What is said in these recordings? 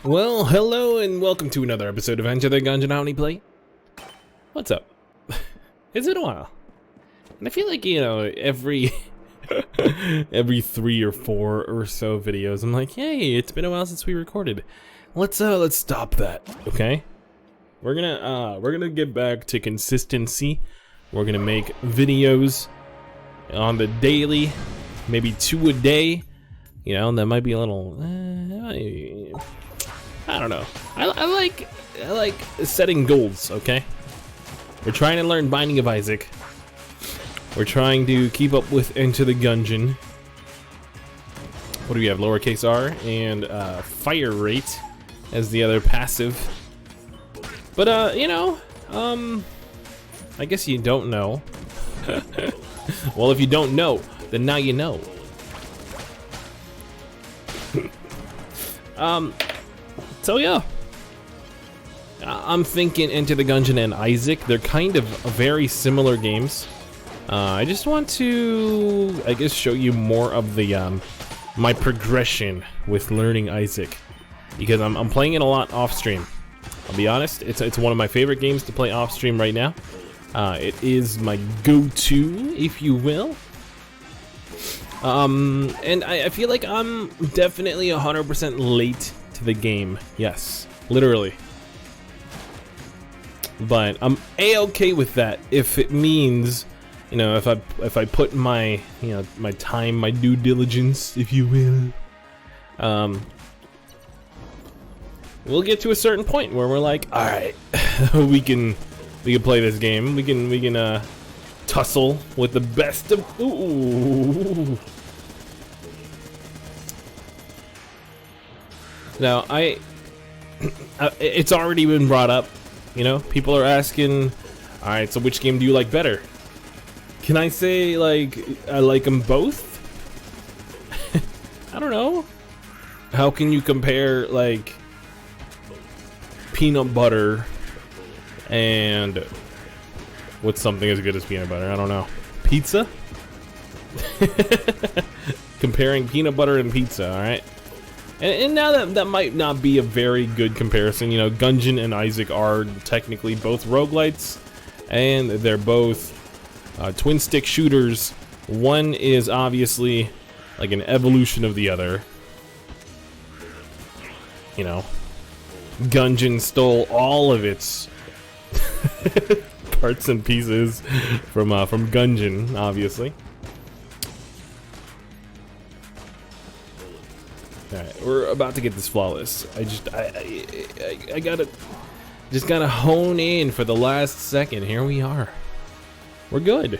Well, hello and welcome to another episode of Enter the Gungeon omniplay. What's up? It's been a while. And I feel like, you know, every 3 or 4 or so videos, I'm like, hey, it's been a while since we recorded. Let's stop that, okay? We're gonna get back to consistency. We're gonna make videos on the daily, maybe 2 a day. You know, that might be a little, I don't know. I like setting goals, okay? We're trying to learn Binding of Isaac. We're trying to keep up with Enter the Gungeon. What do we have? Lowercase r and fire rate as the other passive. But you know, I guess you don't know. Well, if you don't know, then now you know. So yeah, I'm thinking Enter the Gungeon and Isaac, they're kind of very similar games. I just want to, I guess, show you more of the my progression with learning Isaac, because I'm playing it a lot off stream. I'll be honest, it's one of my favorite games to play off stream right now. It is my go-to, if you will. And I feel like I'm definitely 100% late to the game. Yes, literally. But I'm a-okay with that if it means, you know, if I put my, you know, my time, my due diligence, if you will, we'll get to a certain point where we're like, all right, we can play this game. We can tussle with the best of. Ooh. Now it's already been brought up. You know, people are asking, all right, so which game do you like better? Can I say, like, I like them both? I don't know. How can you compare, like, peanut butter and what's something as good as peanut butter? I don't know. Pizza? Comparing peanut butter and pizza, alright? And now that might not be a very good comparison. You know, Gungeon and Isaac are technically both roguelites, and they're both twin stick shooters. One is obviously like an evolution of the other. You know, Gungeon stole all of its parts and pieces from Gungeon, obviously. Alright, we're about to get this flawless. I gotta hone in for the last second. Here we are. We're good.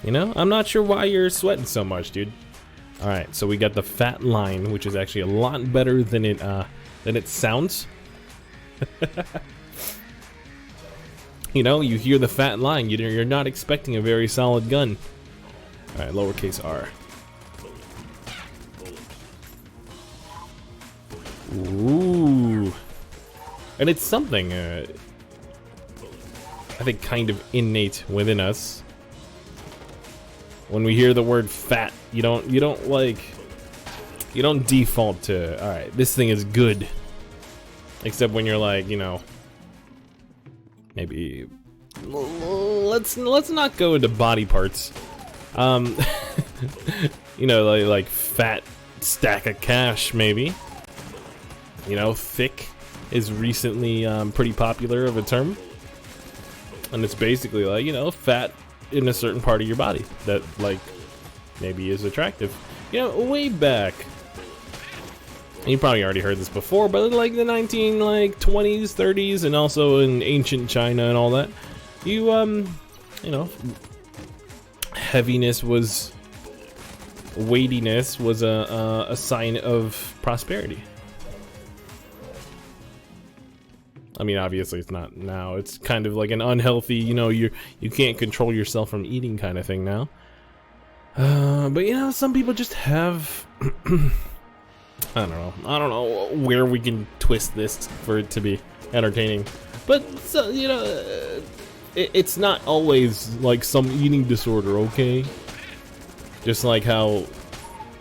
You know, I'm not sure why you're sweating so much, dude. Alright, so we got the fat line, which is actually a lot better than it sounds. You know, you hear the fat line, you're not expecting a very solid gun. Alright, lowercase r. Ooh. And it's something, I think, kind of innate within us. When we hear the word fat, you don't default to, alright, this thing is good. Except when you're like, you know, maybe let's not go into body parts. You know, like fat stack of cash, maybe. You know, thick is recently pretty popular of a term, and it's basically like, you know, fat in a certain part of your body that, like, maybe is attractive. You know, way back, you probably already heard this before, but like the 20s, 30s, and also in ancient China and all that, you know, heaviness was, weightiness was a sign of prosperity. I mean, obviously it's not now. It's kind of like an unhealthy, you know, you can't control yourself from eating kind of thing now. But you know, some people just have I don't know where we can twist this for it to be entertaining. But so, you know, it's not always like some eating disorder, okay? Just like how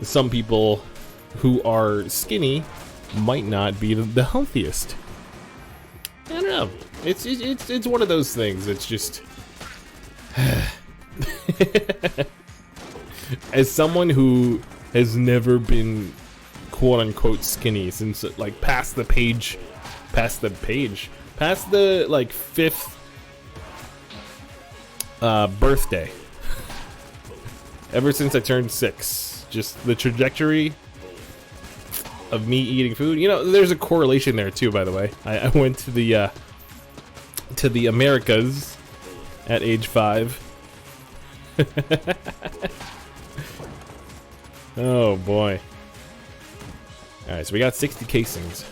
some people who are skinny might not be the healthiest. I don't know. It's one of those things. It's just as someone who has never been quote unquote skinny since like past the like 5th birthday. Ever since I turned 6, just the trajectory of me eating food. You know, there's a correlation there too, by the way. I went to the Americas at age 5. Oh boy. Alright, so we got 60 casings.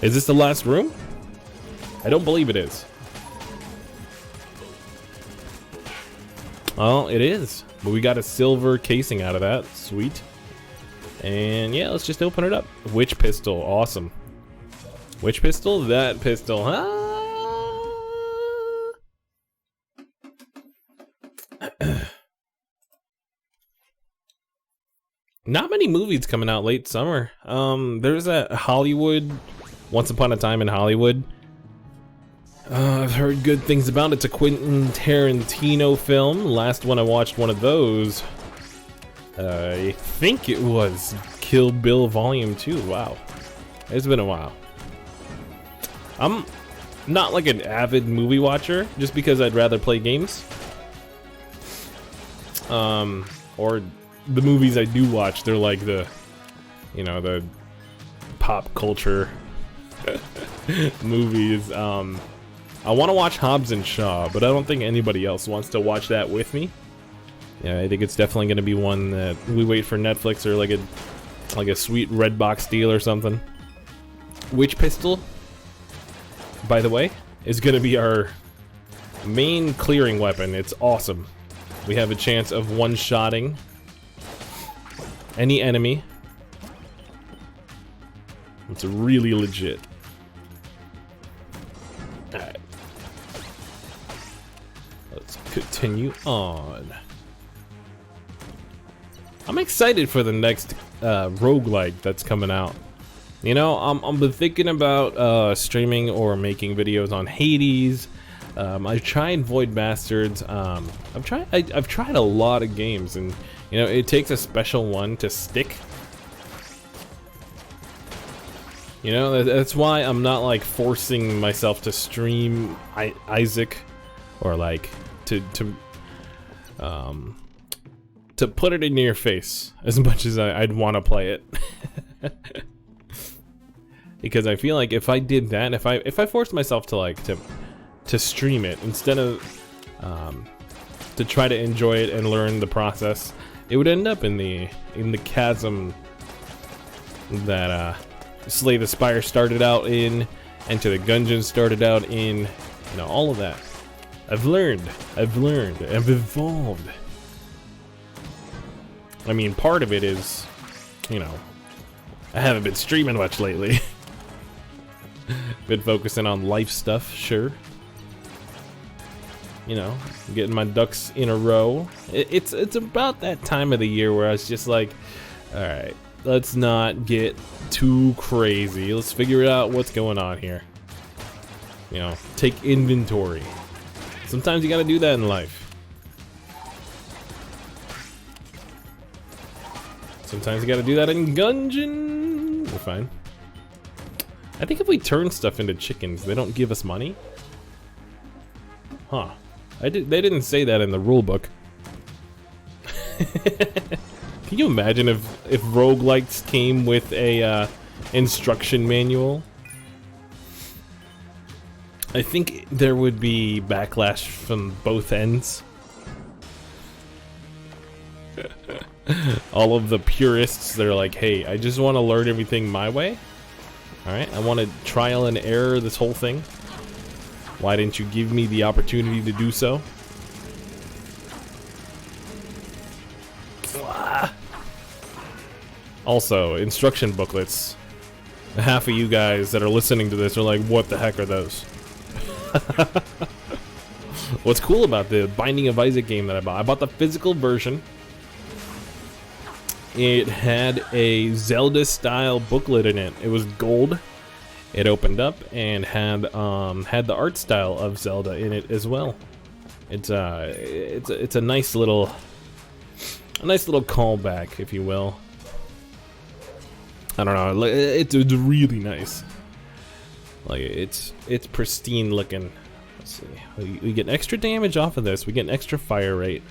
Is this the last room? I don't believe it is. Well, it is. But we got a silver casing out of that. Sweet. And yeah, let's just open it up. Witch pistol. Awesome. Which pistol? That pistol. Huh? Not many movies coming out late summer. There's that Hollywood, Once Upon a Time in Hollywood. I've heard good things about it. It's a Quentin Tarantino film. Last one I watched one of those, I think it was Kill Bill Volume 2. Wow. It's been a while. I'm not like an avid movie watcher, just because I'd rather play games. Or the movies I do watch, they're like the, you know, the pop culture movies. I want to watch Hobbs and Shaw, but I don't think anybody else wants to watch that with me. Yeah, I think it's definitely going to be one that we wait for Netflix or like a sweet Redbox deal or something. Witch pistol, by the way, is going to be our main clearing weapon. It's awesome. We have a chance of one-shotting any enemy. It's really legit. Alright. Let's continue on. I'm excited for the next roguelike that's coming out. You know, I'm been thinking about streaming or making videos on Hades. I've tried Void Bastards. I've tried a lot of games, and you know, it takes a special one to stick. You know, that's why I'm not like forcing myself to stream Isaac, or like to put it in your face as much as I'd want to play it. Because I feel like if I did that, if I forced myself to like to stream it instead of to try to enjoy it and learn the process, it would end up in the chasm that Slay the Spire started out in, Enter the Gungeon started out in, you know, all of that. I've learned, I've evolved. I mean, part of it is, you know, I haven't been streaming much lately. Been focusing on life stuff, sure. You know, getting my ducks in a row. It's about that time of the year where I was just like, alright, let's not get too crazy. Let's figure out what's going on here. You know, take inventory. Sometimes you gotta do that in life. Sometimes you gotta do that in Gungeon. We're fine. I think if we turn stuff into chickens, they don't give us money. Huh. They didn't say that in the rulebook. Can you imagine if roguelikes came with a instruction manual? I think there would be backlash from both ends. All of the purists, they're like, hey, I just want to learn everything my way. Alright, I want to trial and error this whole thing. Why didn't you give me the opportunity to do so? Also, instruction booklets. Half of you guys that are listening to this are like, what the heck are those? What's cool about the Binding of Isaac game that I bought the physical version. it had a Zelda-style booklet in it. It was gold. It opened up and had the art style of Zelda in it as well. It's a nice little callback, if you will. I don't know. It's really nice. Like it's pristine looking. Let's see. We get extra damage off of this. We get an extra fire rate.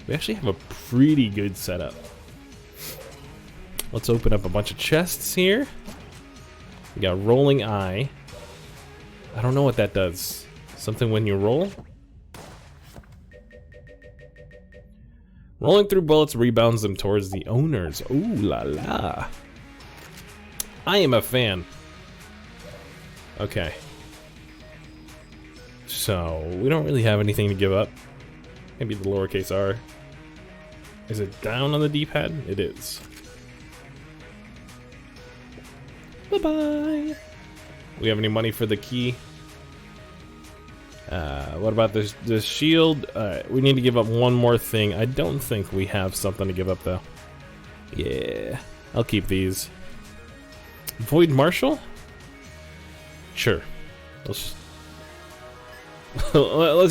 We actually have a pretty good setup. Let's open up a bunch of chests here. We got rolling eye. I don't know what that does. Something when you roll? Rolling through bullets rebounds them towards the owners. Ooh la la. I am a fan. Okay. So, we don't really have anything to give up. Maybe the lowercase r. Is it down on the D-pad? It is. Bye-bye. We have any money for the key? What about this shield? We need to give up one more thing. I don't think we have something to give up, though. Yeah. I'll keep these. Void Marshal? Sure. Let's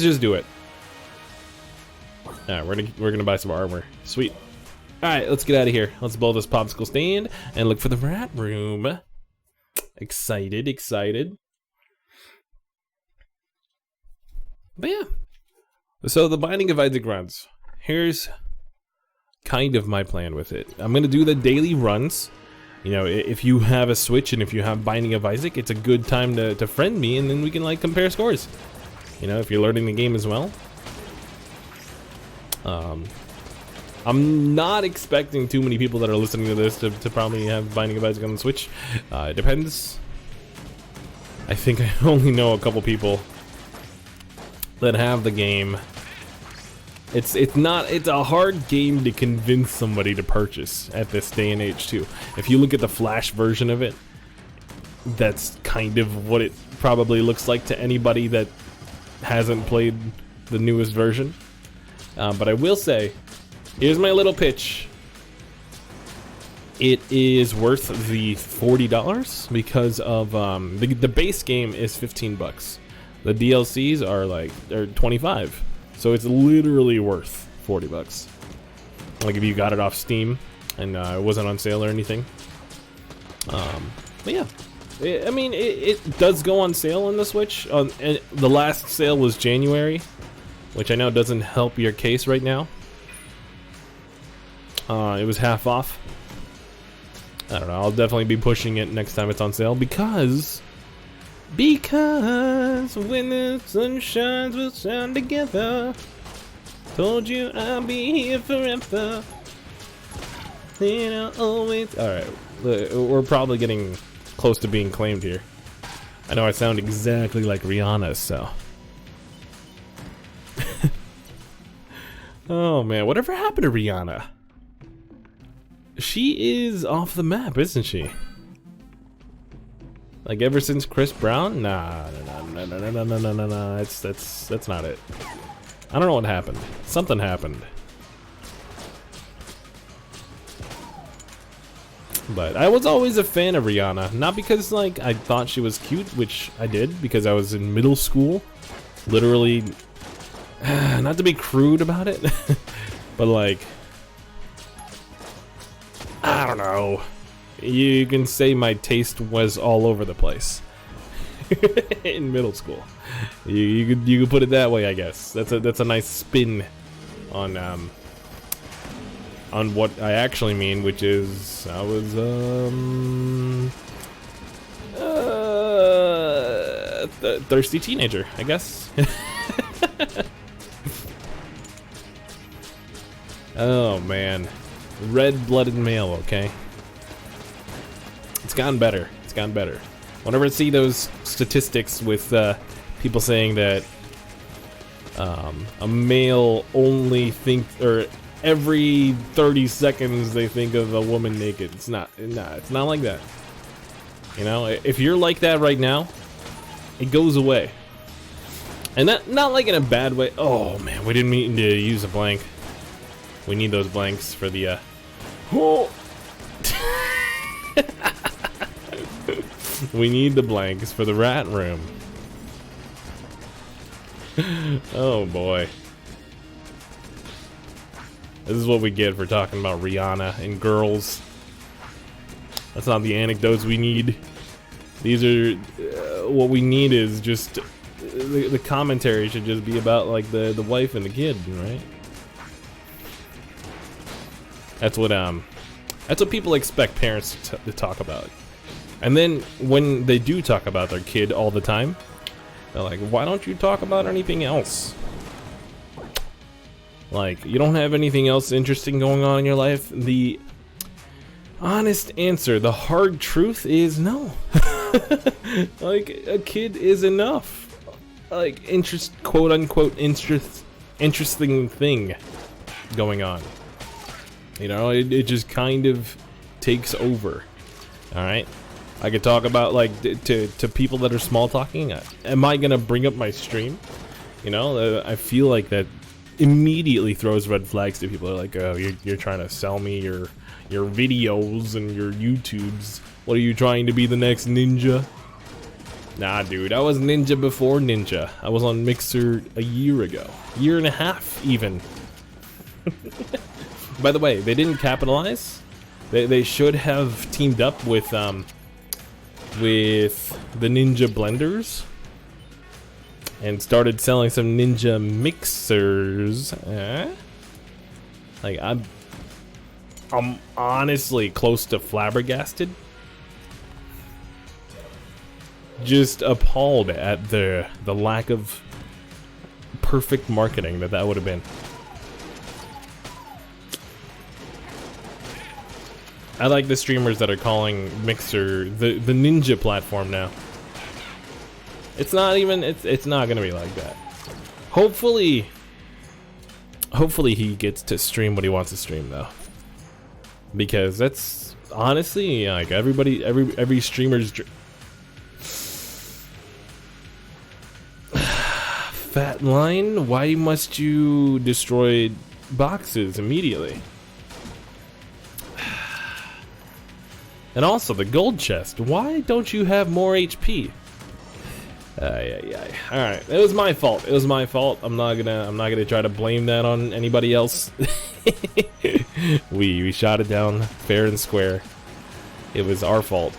just do it. Alright, we're gonna buy some armor. Sweet. Alright, let's get out of here. Let's blow this popsicle stand and look for the rat room. Excited. But yeah. So the Binding of Isaac runs. Here's kind of my plan with it. I'm gonna do the daily runs. You know, if you have a Switch and if you have Binding of Isaac, it's a good time to friend me, and then we can like compare scores. You know, if you're learning the game as well. I'm not expecting too many people that are listening to this to probably have Binding of Isaac on the Switch. It depends. I think I only know a couple people that have the game. It's a hard game to convince somebody to purchase at this day and age too. If you look at the Flash version of it, that's kind of what it probably looks like to anybody that hasn't played the newest version. But I will say, here's my little pitch. It is worth the $40 because of the base game is $15. The DLCs are 25, so it's literally worth $40. Like if you got it off Steam and it wasn't on sale or anything. But yeah, I mean it does go on sale on the Switch. And the last sale was January, which I know doesn't help your case right now. It was half off. I don't know, I'll definitely be pushing it next time it's on sale because when the sun shines we'll shine together. Told you I'll be here forever. And I'll always... Alright, we're probably getting close to being claimed here. I know I sound exactly like Rihanna, so... Oh man, whatever happened to Rihanna? She is off the map, isn't she? Like ever since Chris Brown? Nah. That's not it. I don't know what happened. Something happened. But I was always a fan of Rihanna, not because like I thought she was cute, which I did because I was in middle school. Literally, not to be crude about it, but like, I don't know. You can say my taste was all over the place in middle school. You could put it that way, I guess. That's a nice spin on what I actually mean, which is I was thirsty teenager, I guess. Oh man, red-blooded male. Okay. It's gotten better. It's gotten better. Whenever I see those statistics with people saying that a male only or every 30 seconds they think of a woman naked, it's not like that. You know, if you're like that right now, it goes away. And not like in a bad way. Oh man, we didn't mean to use a blank. We need those blanks for the We need the blanks for the rat room. Oh boy. This is what we get for talking about Rihanna and girls. That's not the anecdotes we need. These are what we need is just the commentary should just be about like the wife and the kid, right? That's what people expect parents to talk about. And then when they do talk about their kid all the time, they're like, why don't you talk about anything else? Like, you don't have anything else interesting going on in your life? The honest answer, the hard truth is no. Like, a kid is enough. Like, quote unquote interesting thing going on. You know, it just kind of takes over. Alright? I could talk about, like, to people that are small talking. Am I gonna bring up my stream? You know, I feel like that immediately throws red flags to people. They're like, oh, you're trying to sell me your videos and your YouTubes. What are you trying to be, the next Ninja? Nah, dude, I was Ninja before Ninja. I was on Mixer a year ago. Year and a half, even. By the way, they didn't capitalize. They should have teamed up with the Ninja blenders and started selling some Ninja mixers. Like, I'm honestly close to flabbergasted. Just appalled at the lack of perfect marketing that would have been. I like the streamers that are calling Mixer the Ninja platform now. It's not even, it's not gonna be like that. Hopefully he gets to stream what he wants to stream though. Because that's honestly like every streamer's fat line, why must you destroy boxes immediately? And also the gold chest. Why don't you have more HP? Alright, it was my fault. It was my fault. I'm not gonna try to blame that on anybody else. we shot it down fair and square. It was our fault.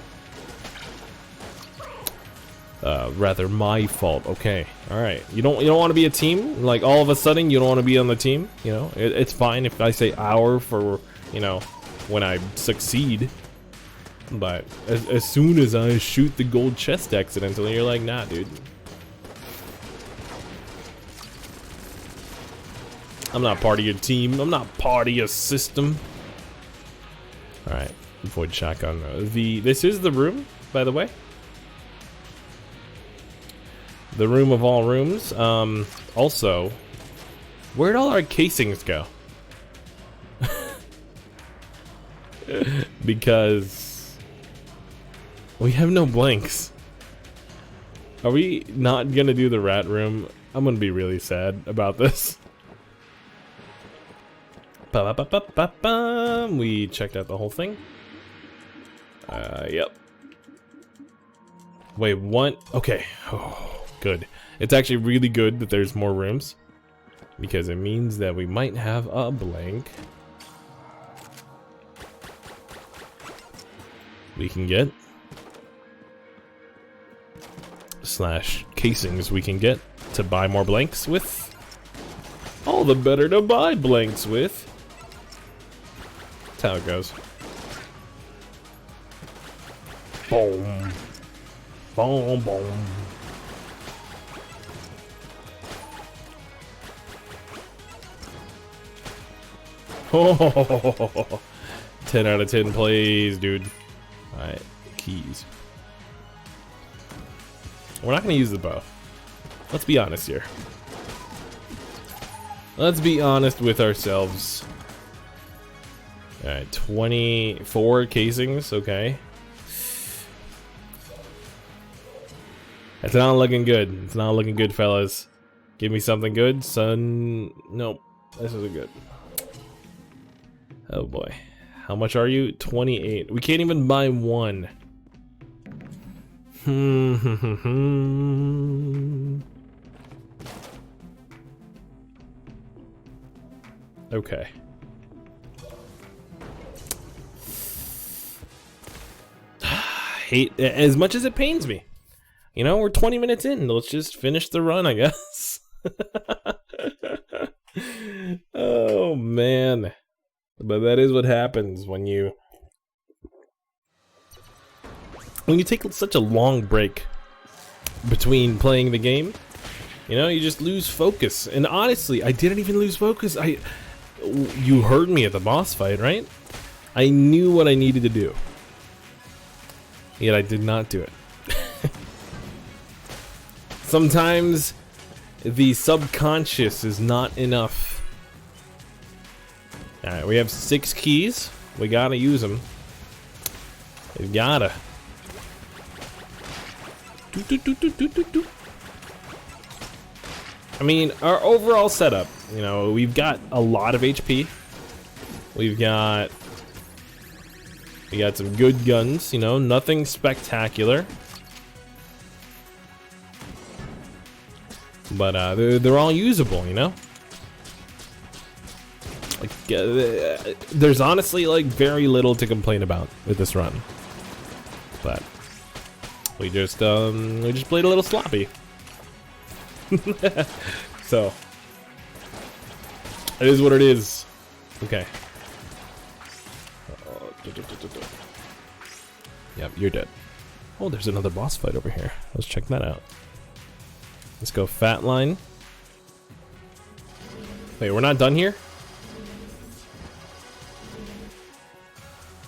Rather my fault. Okay. Alright. You don't want to be a team? Like all of a sudden you don't want to be on the team? You know, it's fine if I say our for, you know, when I succeed. But as soon as I shoot the gold chest accidentally, you're like, nah, dude. I'm not part of your team. I'm not part of your system. Alright, void shotgun. This is the room, by the way. The room of all rooms. Also, where'd all our casings go? Because we have no blanks. Are we not gonna do the rat room? I'm gonna be really sad about this. We checked out the whole thing. Yep. Wait, what? Okay. Oh, good. It's actually really good that there's more rooms, because it means that we might have a blank we can get. Slash casings we can get to buy more blanks with. All the better to buy blanks with. That's how it goes. Boom. Boom, boom. Oh, 10 out of 10 plays, dude. Alright, keys. We're not going to use the bow. Let's be honest here. Let's be honest with ourselves. Alright, 24 casings, okay. It's not looking good. It's not looking good, fellas. Give me something good, son. Nope, this isn't good. Oh boy. How much are you? 28. We can't even buy one. Okay. Hate as much as it pains me. You know, we're 20 minutes in. Let's just finish the run, I guess. Oh man. But that is what happens when you take such a long break between playing the game. You know, you just lose focus. And honestly, I didn't even lose focus. You heard me at the boss fight, right? I knew what I needed to do. Yet I did not do it. Sometimes the subconscious is not enough. Alright, we have 6 keys. We gotta use them. We gotta. I mean, our overall setup, you know, we've got a lot of HP. We got some good guns, you know, nothing spectacular. But they're all usable, you know? Like, there's honestly like very little to complain about with this run. But we just played a little sloppy. So it is what it is. Okay. Yep, you're dead. Oh, there's another boss fight over here. Let's check that out. Let's go fat line. Wait, we're not done here?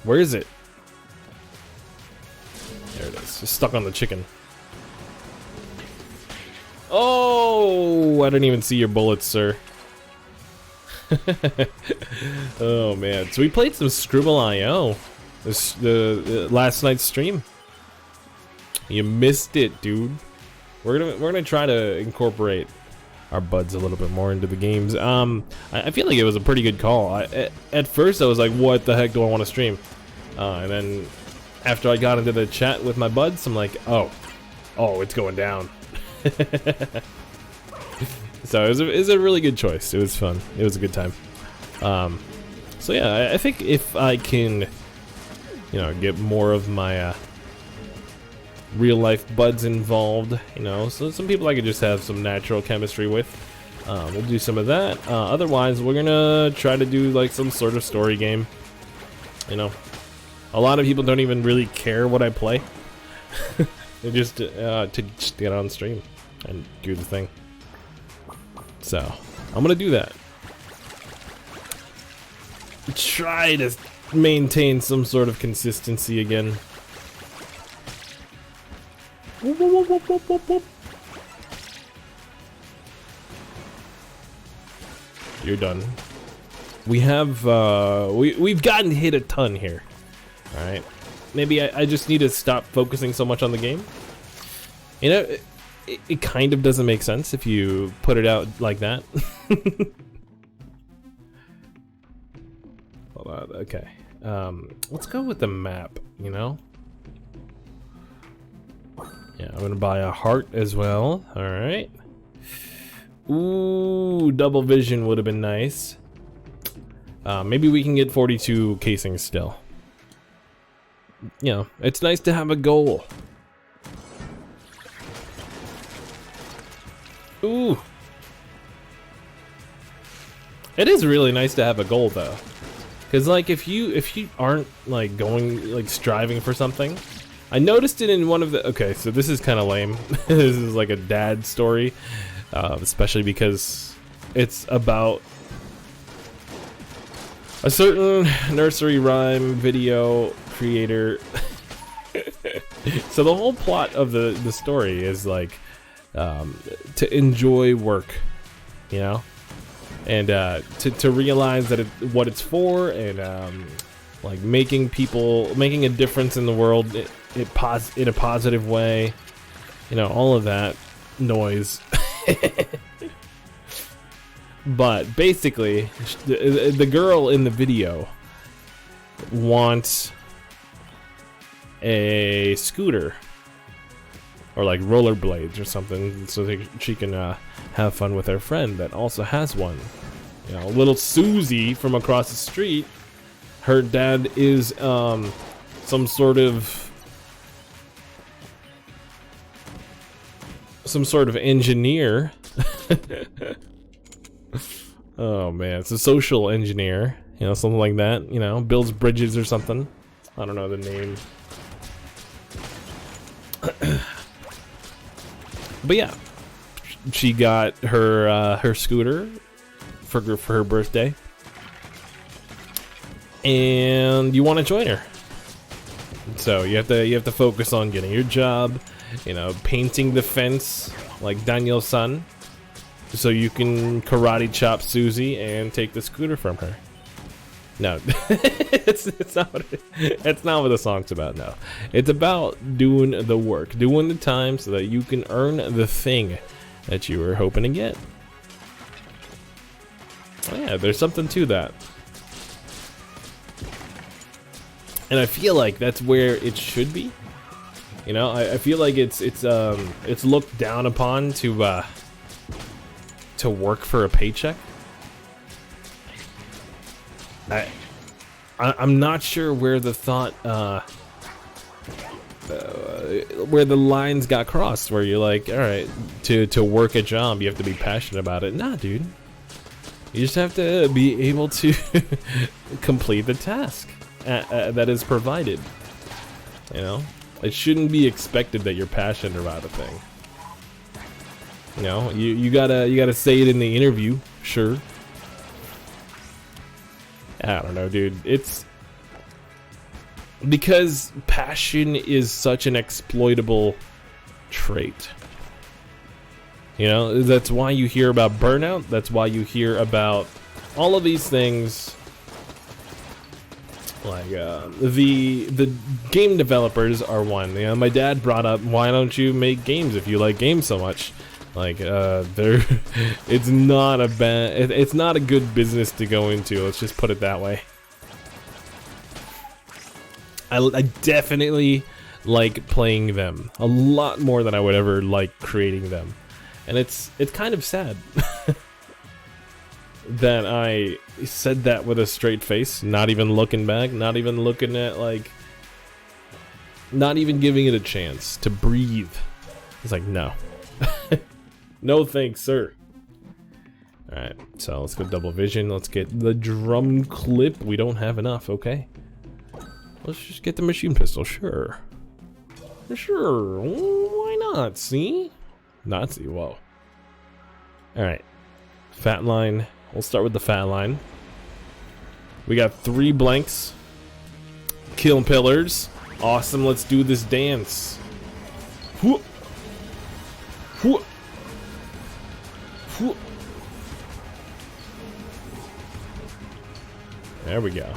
Where is it? There it is. It's stuck on the chicken. Oh, I didn't even see your bullets, sir. Oh man, so we played some Scribble.io the last night's stream. You missed it, dude. We're gonna try to incorporate our buds a little bit more into the games. I feel like it was a pretty good call. At first I was like, what the heck do I want to stream? And then after I got into the chat with my buds, I'm like, oh, it's going down. So it was a really good choice. It was fun. It was a good time. So yeah, I think if I can, you know, get more of my real life buds involved, you know, so some people I could just have some natural chemistry with. We'll do some of that. Otherwise, we're gonna try to do like some sort of story game. You know, a lot of people don't even really care what I play. They're just to get on stream and do the thing. So I'm gonna do that. Try to maintain some sort of consistency again. Whoop, whoop, whoop, whoop, whoop, whoop. You're done. We have we've gotten hit a ton here. All right, maybe I just need to stop focusing so much on the game. You know, it kind of doesn't make sense if you put it out like that. Hold on, okay. Let's go with the map, you know? Yeah, I'm gonna buy a heart as well, alright. Ooh, double vision would have been nice. Maybe we can get 42 casings still. You know, it's nice to have a goal. Ooh. It is really nice to have a goal though. Cause like if you aren't like going like striving for something, I noticed it in one of the, okay, so this is kind of lame. This is like a dad story, especially because it's about a certain nursery rhyme video creator. So the whole plot of the story is like to enjoy work, you know, and to realize that what it's for, and like making a difference in the world in a positive way, you know, all of that noise. But basically, the girl in the video wants a scooter or like rollerblades or something, so she can have fun with her friend that also has one. You know, little Susie from across the street, her dad is some sort of engineer. Oh man, it's a social engineer, you know, something like that, you know, builds bridges or something. I don't know the name. But yeah, she got her scooter for her birthday, and you want to join her. So you have to focus on getting your job, you know, painting the fence like Daniel-san, so you can karate chop Susie and take the scooter from her. No, it's not what the song's about. No, it's about doing the work, doing the time, so that you can earn the thing that you were hoping to get. Oh, yeah, there's something to that, and I feel like that's where it should be. You know, I feel like it's looked down upon to work for a paycheck. I'm not sure where the thought, where the lines got crossed, where you're like, all right, to work a job, you have to be passionate about it. Nah, dude. You just have to be able to complete the task that is provided. You know, it shouldn't be expected that you're passionate about a thing. You know, you gotta say it in the interview, sure. I don't know, dude. It's because passion is such an exploitable trait. You know, that's why you hear about burnout. That's why you hear about all of these things. Like the game developers are one. You know, my dad brought up, why don't you make games if you like games so much? Like it's not a good business to go into. Let's just put it that way. I definitely like playing them a lot more than I would ever like creating them, and it's kind of sad that I said that with a straight face, not even looking back, not even looking at, like, not even giving it a chance to breathe. It's like, no. No thanks, sir. Alright, so let's go double vision. Let's get the drum clip. We don't have enough, okay. Let's just get the machine pistol, sure. Sure, why not, see? Not see, whoa. Alright, fat line. We'll start with the fat line. We got 3 blanks. Kill pillars. Awesome, let's do this dance. Whoop. Whoop. Whoop. There we go.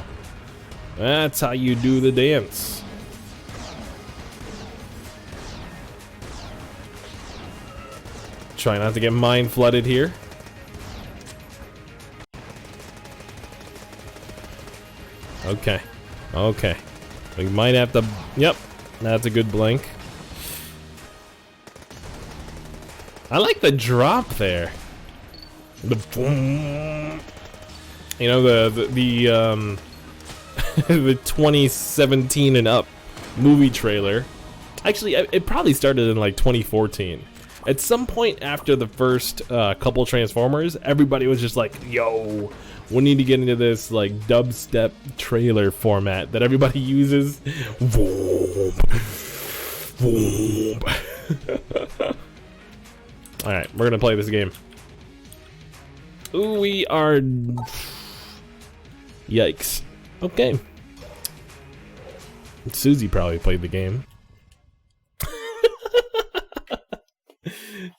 That's how you do the dance. Try not to get mind flooded here. Okay. Okay. We might have to... Yep. That's a good blink. I like the drop there. The boom. You know, the the 2017 and up movie trailer. Actually, it probably started in like 2014. At some point after the first couple Transformers, everybody was just like, yo, we need to get into this like dubstep trailer format that everybody uses. Alright, we're gonna play this game. Ooh, we are... Yikes. Okay. Susie probably played the game.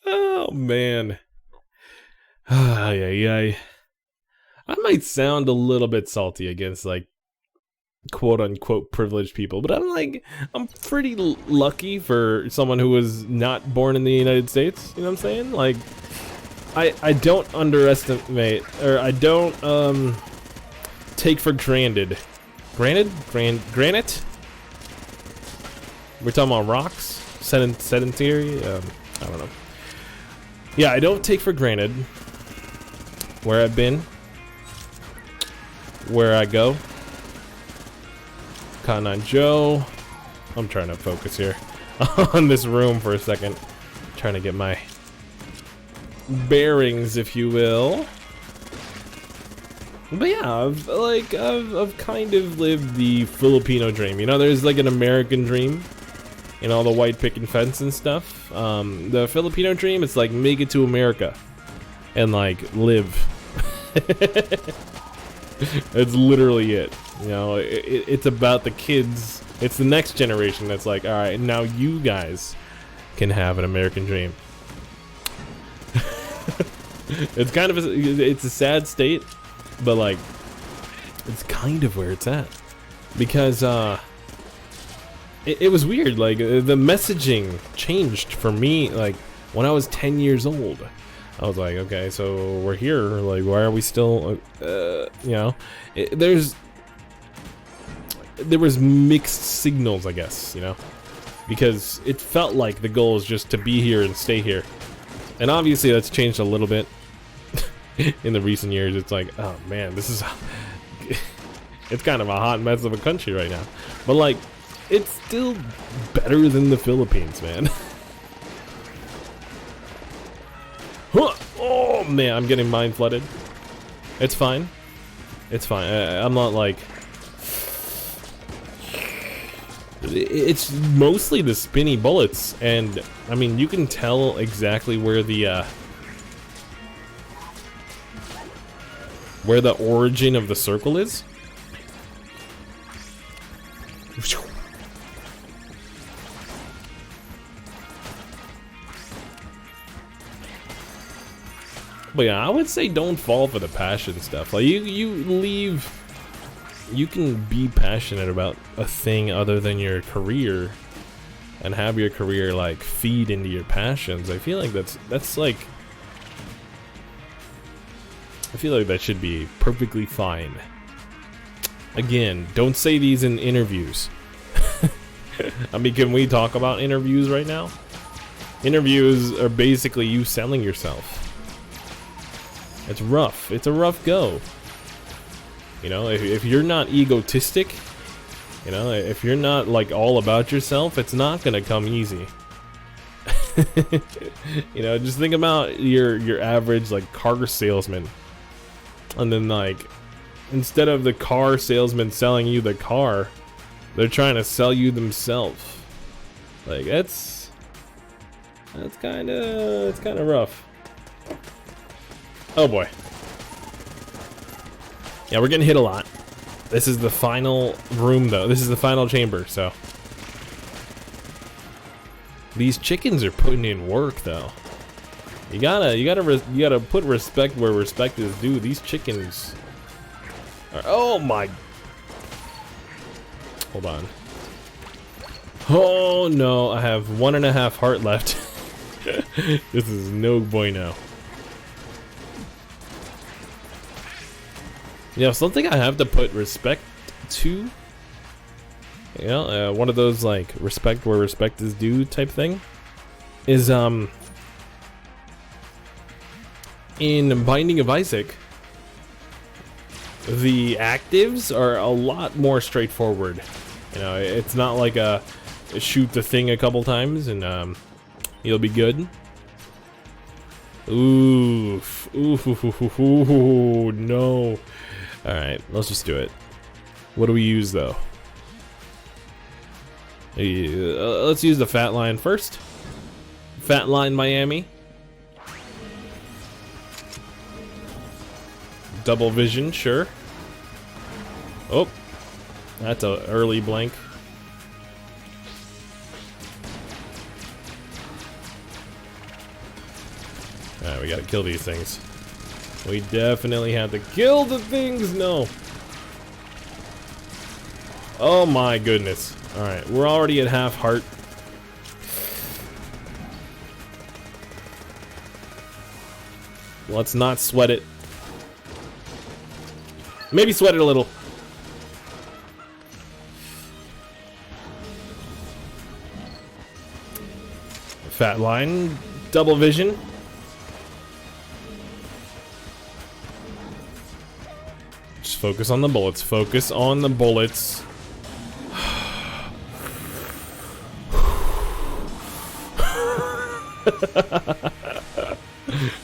Oh, man. I might sound a little bit salty against, like, quote-unquote privileged people, but I'm pretty lucky for someone who was not born in the United States, you know what I'm saying? Like, I don't underestimate, or I don't, take for granted. Granite? We're talking about rocks? sedentary. I don't know. Yeah, I don't take for granted where I've been, where I go. Cotton Eye Joe. I'm trying to focus here on this room for a second. Trying to get my bearings, if you will. But yeah, I've kind of lived the Filipino dream. You know, there's like an American dream, you know, the white picket fence and stuff. The Filipino dream, it's like make it to America and like live. It's literally it. You know, it's about the kids. It's the next generation that's like, all right, now you guys can have an American dream. It's kind of it's a sad state, but like it's kind of where it's at, because it was weird. Like the messaging changed for me. Like when I was 10 years old, I was like, okay, so we're here. Like, why are we still? You know, there was mixed signals, I guess. You know, because it felt like the goal is just to be here and stay here, and obviously that's changed a little bit. In the recent years, it's like, oh man, this is it's kind of a hot mess of a country right now, but like it's still better than the Philippines, man. Oh man, I'm getting mind flooded. It's fine, it's fine. I'm not like, it's mostly the spinny bullets, and I mean you can tell exactly where the origin of the circle is. But yeah, I would say don't fall for the passion stuff. Like you can be passionate about a thing other than your career and have your career like feed into your passions. I feel like that's like, I feel like that should be perfectly fine. Again, don't say these in interviews. I mean, can we talk about interviews right now? Interviews are basically you selling yourself. It's rough. It's a rough go. You know, if you're not egotistic, you know, if you're not like all about yourself, it's not gonna come easy. You know, just think about your average like car salesman. And then like, instead of the car salesman selling you the car, they're trying to sell you themselves. Like it's kind of rough. Oh boy. Yeah, we're getting hit a lot. This is the final room though. This is the final chamber, so these chickens are putting in work though. You gotta put respect where respect is due. These chickens are, oh my, hold on. Oh no, I have 1.5 heart left. This is no bueno. You know, something I have to put respect to, you know, one of those like respect where respect is due type thing is in Binding of Isaac, the actives are a lot more straightforward. You know, it's not like a shoot the thing a couple times and you'll be good. Oof. Ooh, no. Alright, let's just do it. What do we use though? Let's use the fat line first. Fat line Miami. Double vision, sure. Oh, that's an early blank. Alright, we gotta kill these things. We definitely have to kill the things, no. Oh my goodness. Alright, we're already at half heart. Let's not sweat it. Maybe sweat it a little. Fat line, double vision. Just focus on the bullets. Focus on the bullets.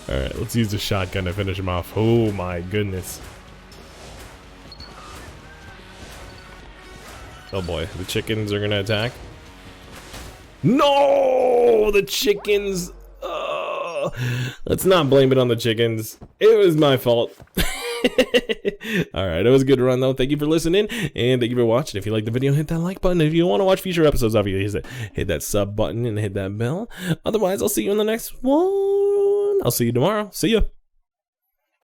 Alright, let's use the shotgun to finish him off. Oh my goodness. Oh boy, the chickens are gonna attack. No! The chickens! Let's not blame it on the chickens. It was my fault. Alright, it was a good run though. Thank you for listening, and thank you for watching. If you like the video, hit that like button. If you want to watch future episodes, obviously hit that sub button and hit that bell. Otherwise, I'll see you in the next one. I'll see you tomorrow. See ya.